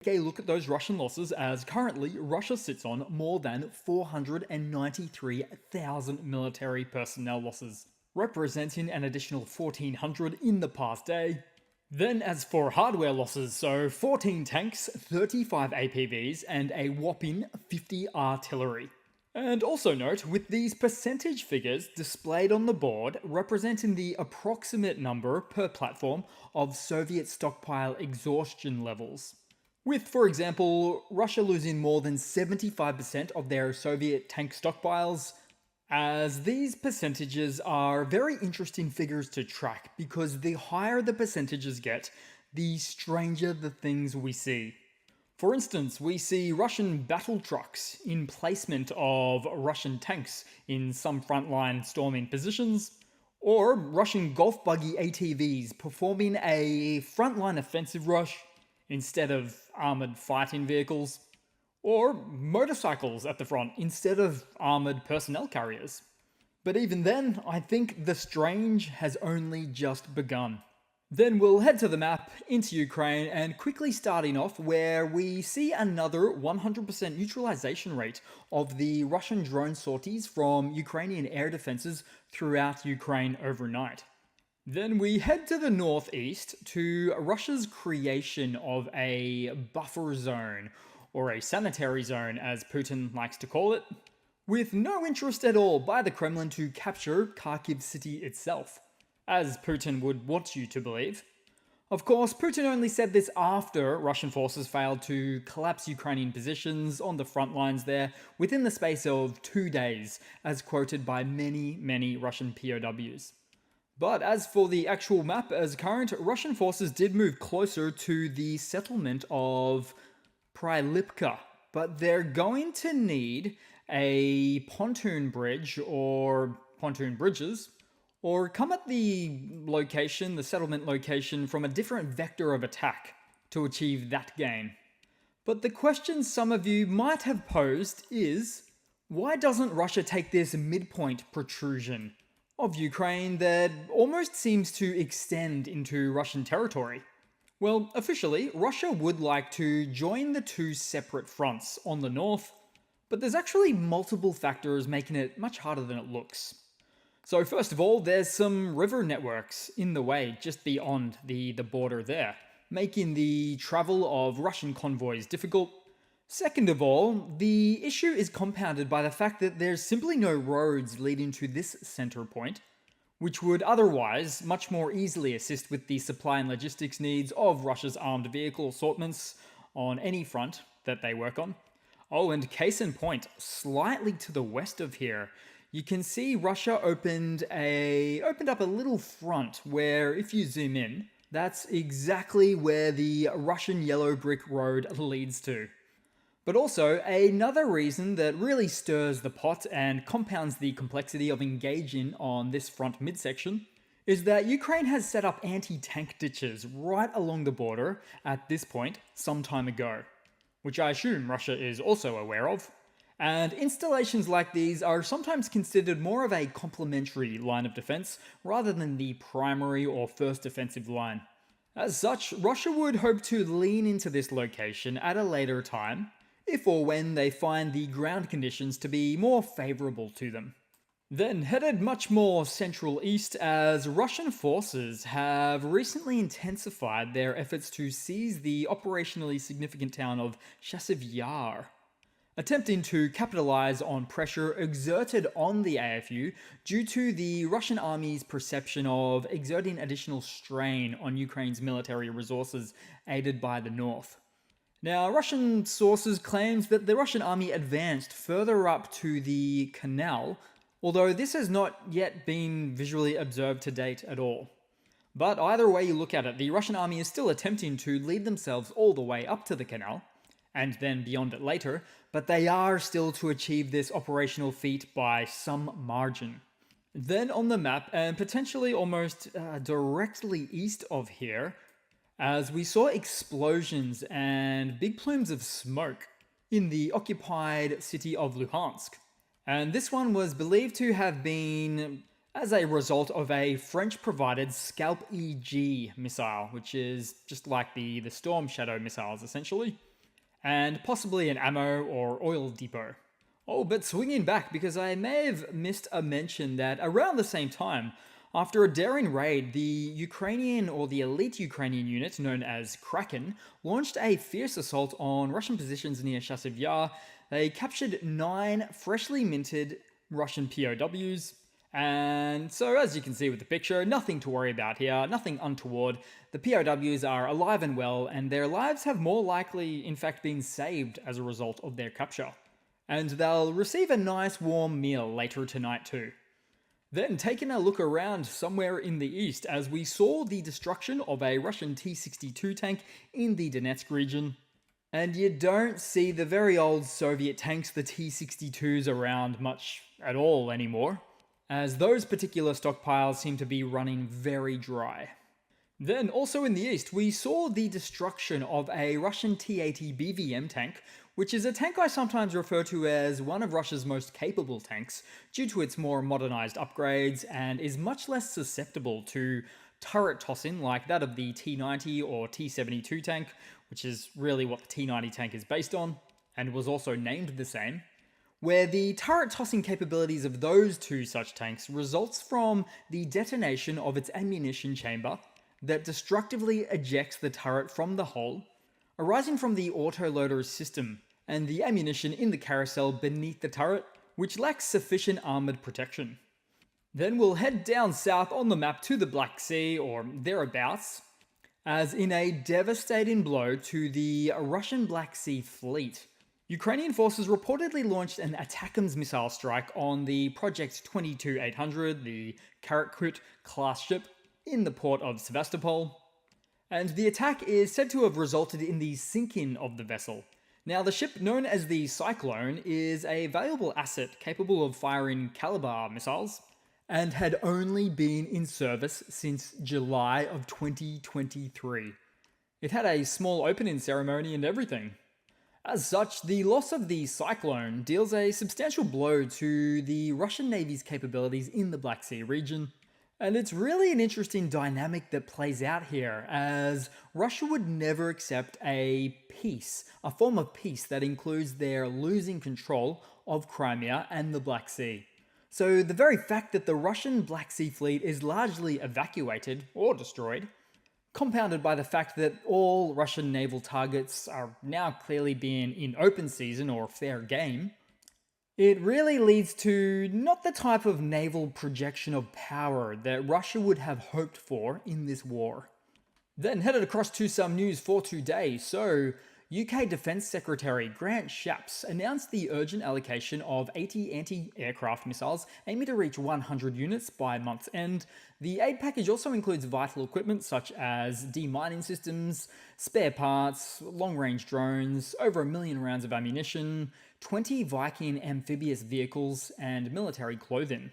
Take a look at those Russian losses, as currently Russia sits on more than 493,000 military personnel losses, representing an additional 1,400 in the past day. Then as for hardware losses, so 14 tanks, 35 APVs, and a whopping 50 artillery. And also note, with these percentage figures displayed on the board representing the approximate number per platform of Soviet stockpile exhaustion levels. With, for example, Russia losing more than 75% of their Soviet tank stockpiles, as these percentages are very interesting figures to track because the higher the percentages get, the stranger the things we see. For instance, we see Russian battle trucks in placement of Russian tanks in some frontline storming positions, or Russian golf buggy ATVs performing a frontline offensive rush instead of armoured fighting vehicles, or motorcycles at the front instead of armoured personnel carriers. But even then, I think the strange has only just begun. Then we'll head to the map, into Ukraine, and quickly starting off where we see another 100% neutralization rate of the Russian drone sorties from Ukrainian air defenses throughout Ukraine overnight. Then we head to the northeast to Russia's creation of a buffer zone, or a sanitary zone as Putin likes to call it, with no interest at all by the Kremlin to capture Kharkiv city itself, as Putin would want you to believe. Of course, Putin only said this after Russian forces failed to collapse Ukrainian positions on the front lines there within the space of 2 days, as quoted by many Russian POWs. But as for the actual map as current, Russian forces did move closer to the settlement of Prilipka, but they're going to need a pontoon bridge or pontoon bridges, or come at the location, the settlement location, from a different vector of attack to achieve that gain. But the question some of you might have posed is, why doesn't Russia take this midpoint protrusion of Ukraine that almost seems to extend into Russian territory? Well, officially, Russia would like to join the two separate fronts on the north, but there's actually multiple factors making it much harder than it looks. So first of all, there's some river networks in the way just beyond the border there, making the travel of Russian convoys difficult. Second of all, the issue is compounded by the fact that there's simply no roads leading to this center point, which would otherwise much more easily assist with the supply and logistics needs of Russia's armed vehicle assortments on any front that they work on. Oh, and case in point, slightly to the west of here, you can see Russia opened up a little front where, if you zoom in, that's exactly where the Russian yellow brick road leads to. But also, another reason that really stirs the pot and compounds the complexity of engaging on this front midsection is that Ukraine has set up anti-tank ditches right along the border at this point some time ago, which I assume Russia is also aware of. And installations like these are sometimes considered more of a complementary line of defense rather than the primary or first defensive line. As such, Russia would hope to lean into this location at a later time, if or when they find the ground conditions to be more favorable to them. Then headed much more central east, as Russian forces have recently intensified their efforts to seize the operationally significant town of Chasiv Yar, attempting to capitalize on pressure exerted on the AFU due to the Russian army's perception of exerting additional strain on Ukraine's military resources aided by the north. Now, Russian sources claimed that the Russian army advanced further up to the canal, although this has not yet been visually observed to date at all. But either way you look at it, the Russian army is still attempting to lead themselves all the way up to the canal, and then beyond it later, but they are still to achieve this operational feat by some margin. Then on the map, and potentially almost directly east of here, as we saw explosions and big plumes of smoke in the occupied city of Luhansk. And this one was believed to have been as a result of a French-provided Scalp EG missile, which is just like the Storm Shadow missiles, essentially. and possibly an ammo or oil depot. Oh, but swinging back, because I may have missed a mention that around the same time, after a daring raid, the Ukrainian or the elite Ukrainian unit known as Kraken launched a fierce assault on Russian positions near Chasiv Yar. They captured 9 freshly minted Russian POWs. And so, as you can see with the picture, nothing to worry about here, nothing untoward. The POWs are alive and well, and their lives have more likely, in fact, been saved as a result of their capture. And they'll receive a nice warm meal later tonight too. Then taking a look around somewhere in the east as we saw the destruction of a Russian T-62 tank in the Donetsk region. And you don't see the very old Soviet tanks, the T-62s, around much at all anymore, as those particular stockpiles seem to be running very dry. Then also in the east, we saw the destruction of a Russian T-80 BVM tank, which is a tank I sometimes refer to as one of Russia's most capable tanks due to its more modernized upgrades and is much less susceptible to turret tossing like that of the T-90 or T-72 tank, which is really what the T-90 tank is based on, and was also named the same, where the turret tossing capabilities of those two such tanks results from the detonation of its ammunition chamber that destructively ejects the turret from the hull, arising from the autoloader's system and the ammunition in the carousel beneath the turret, which lacks sufficient armoured protection. Then we'll head down south on the map to the Black Sea, or thereabouts, as in a devastating blow to the Russian Black Sea fleet, Ukrainian forces reportedly launched an ATACMS missile strike on the Project 22-800, the Karatkut class ship, in the port of Sevastopol, and the attack is said to have resulted in the sinking of the vessel. Now, the ship known as the Cyclone is a valuable asset capable of firing Caliber missiles, and had only been in service since July of 2023. It had a small opening ceremony and everything. As such, the loss of the Cyclone deals a substantial blow to the Russian Navy's capabilities in the Black Sea region. And it's really an interesting dynamic that plays out here, as Russia would never accept a peace, a form of peace that includes their losing control of Crimea and the Black Sea. So the very fact that the Russian Black Sea fleet is largely evacuated or destroyed, compounded by the fact that all Russian naval targets are now clearly being in open season or fair game, it really leads to not the type of naval projection of power that Russia would have hoped for in this war. Then headed across to some news for today. So, UK Defence Secretary Grant Shapps announced the urgent allocation of 80 anti-aircraft missiles aiming to reach 100 units by month's end. The aid package also includes vital equipment such as demining systems, spare parts, long-range drones, over 1 million rounds of ammunition, 20 Viking amphibious vehicles, and military clothing.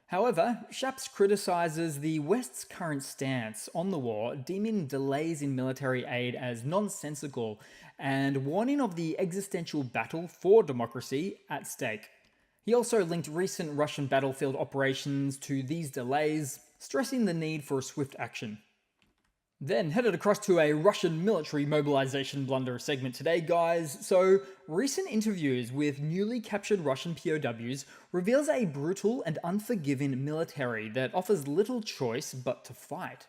However, Shapps criticises the West's current stance on the war, deeming delays in military aid as nonsensical and warning of the existential battle for democracy at stake. He also linked recent Russian battlefield operations to these delays, stressing the need for swift action. Then headed across to a Russian military mobilization blunder segment today, guys. So, recent interviews with newly captured Russian POWs reveals a brutal and unforgiving military that offers little choice but to fight.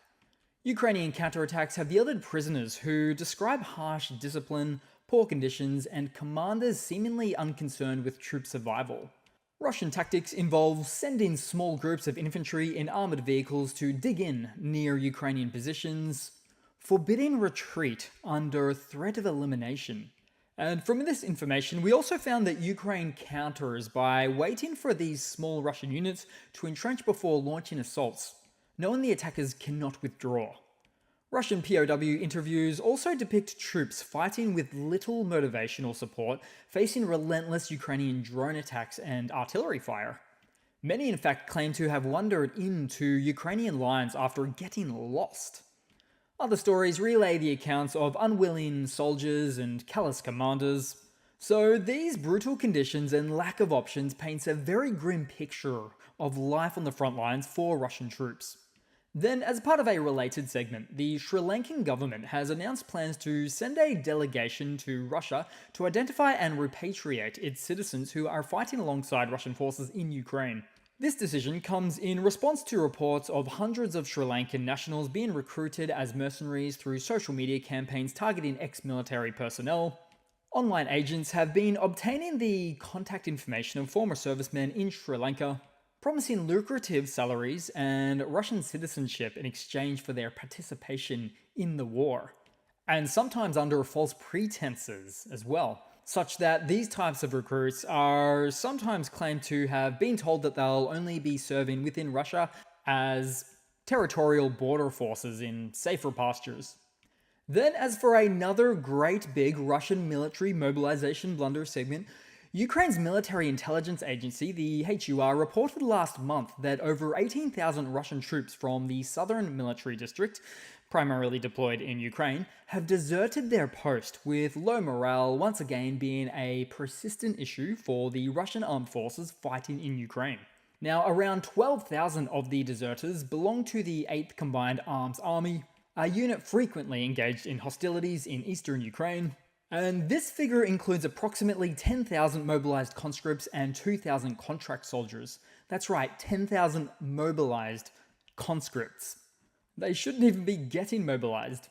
Ukrainian counterattacks have yielded prisoners who describe harsh discipline, poor conditions, and commanders seemingly unconcerned with troop survival. Russian tactics involve sending small groups of infantry in armoured vehicles to dig in near Ukrainian positions, forbidding retreat under threat of elimination. And from this information, we also found that Ukraine counters by waiting for these small Russian units to entrench before launching assaults, knowing the attackers cannot withdraw. Russian POW interviews also depict troops fighting with little motivational support, facing relentless Ukrainian drone attacks and artillery fire. Many in fact claim to have wandered into Ukrainian lines after getting lost. Other stories relay the accounts of unwilling soldiers and callous commanders. So these brutal conditions and lack of options paints a very grim picture of life on the front lines for Russian troops. Then, as part of a related segment, the Sri Lankan government has announced plans to send a delegation to Russia to identify and repatriate its citizens who are fighting alongside Russian forces in Ukraine. This decision comes in response to reports of hundreds of Sri Lankan nationals being recruited as mercenaries through social media campaigns targeting ex-military personnel. Online agents have been obtaining the contact information of former servicemen in Sri Lanka, promising lucrative salaries and Russian citizenship in exchange for their participation in the war. And sometimes under false pretenses as well, such that these types of recruits are sometimes claimed to have been told that they'll only be serving within Russia as territorial border forces in safer pastures. Then, as for another great big Russian military mobilization blunder segment, Ukraine's military intelligence agency, the HUR, reported last month that over 18,000 Russian troops from the Southern Military District, primarily deployed in Ukraine, have deserted their post, with low morale once again being a persistent issue for the Russian armed forces fighting in Ukraine. Now, around 12,000 of the deserters belong to the 8th Combined Arms Army, a unit frequently engaged in hostilities in eastern Ukraine. And this figure includes approximately 10,000 mobilized conscripts and 2,000 contract soldiers. That's right, 10,000 mobilized conscripts. They shouldn't even be getting mobilized.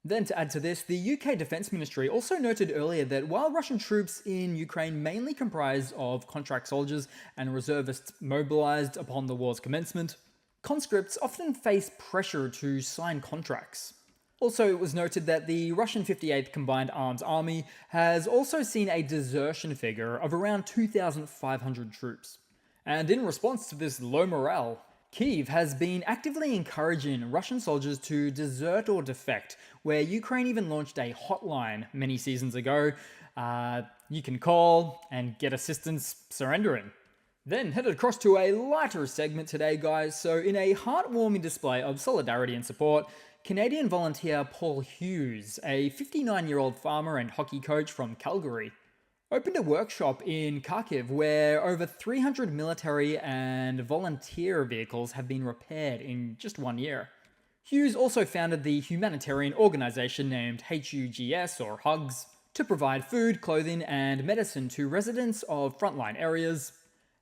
Then to add to this, the UK Defence Ministry also noted earlier that while Russian troops in Ukraine mainly comprise of contract soldiers and reservists mobilized upon the war's commencement, conscripts often face pressure to sign contracts. Also, it was noted that the Russian 58th Combined Arms Army has also seen a desertion figure of around 2,500 troops. And in response to this low morale, Kyiv has been actively encouraging Russian soldiers to desert or defect, where Ukraine even launched a hotline many seasons ago. You can call and get assistance surrendering. Then headed across to a lighter segment today, guys. So in a heartwarming display of solidarity and support, Canadian volunteer Paul Hughes, a 59-year-old farmer and hockey coach from Calgary, opened a workshop in Kharkiv where over 300 military and volunteer vehicles have been repaired in just 1 year. Hughes also founded the humanitarian organization named HUGS, or HUGS, to provide food, clothing, and medicine to residents of frontline areas.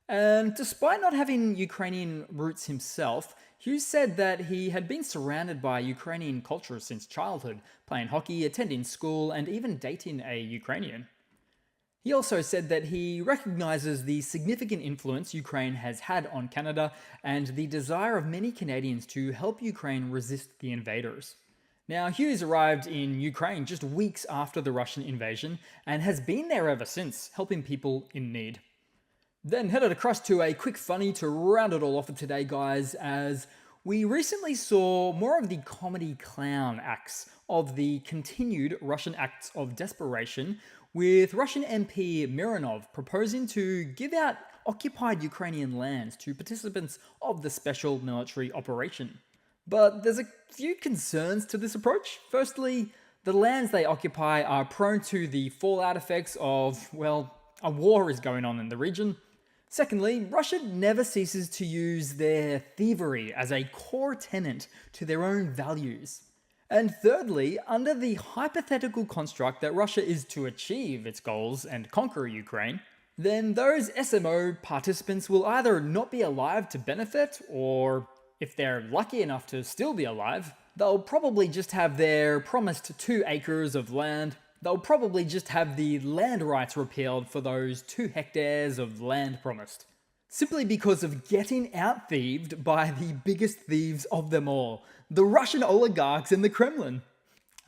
And despite not having Ukrainian roots himself, Hughes said that he had been surrounded by Ukrainian culture since childhood, playing hockey, attending school, and even dating a Ukrainian. He also said that he recognizes the significant influence Ukraine has had on Canada and the desire of many Canadians to help Ukraine resist the invaders. Now, Hughes arrived in Ukraine just weeks after the Russian invasion and has been there ever since, helping people in need. Then headed across to a quick funny to round it all off for today, guys, as we recently saw more of the comedy clown acts of the continued Russian acts of desperation, with Russian MP Mironov proposing to give out occupied Ukrainian lands to participants of the special military operation. But there's a few concerns to this approach. Firstly, the lands they occupy are prone to the fallout effects of, well, a war is going on in the region. Secondly, Russia never ceases to use their thievery as a core tenet to their own values. And thirdly, under the hypothetical construct that Russia is to achieve its goals and conquer Ukraine, then those SMO participants will either not be alive to benefit, or if they're lucky enough to still be alive, they'll probably just have their promised 2 acres of land. They'll probably just have the land rights repealed for those 2 hectares of land promised. Simply because of getting out-thieved by the biggest thieves of them all, the Russian oligarchs in the Kremlin.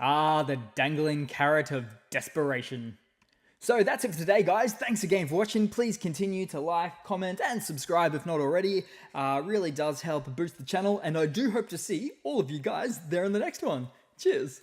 Ah, the dangling carrot of desperation. So that's it for today, guys. Thanks again for watching. Please continue to like, comment, and subscribe if not already. Really does help boost the channel, and I do hope to see all of you guys there in the next one. Cheers!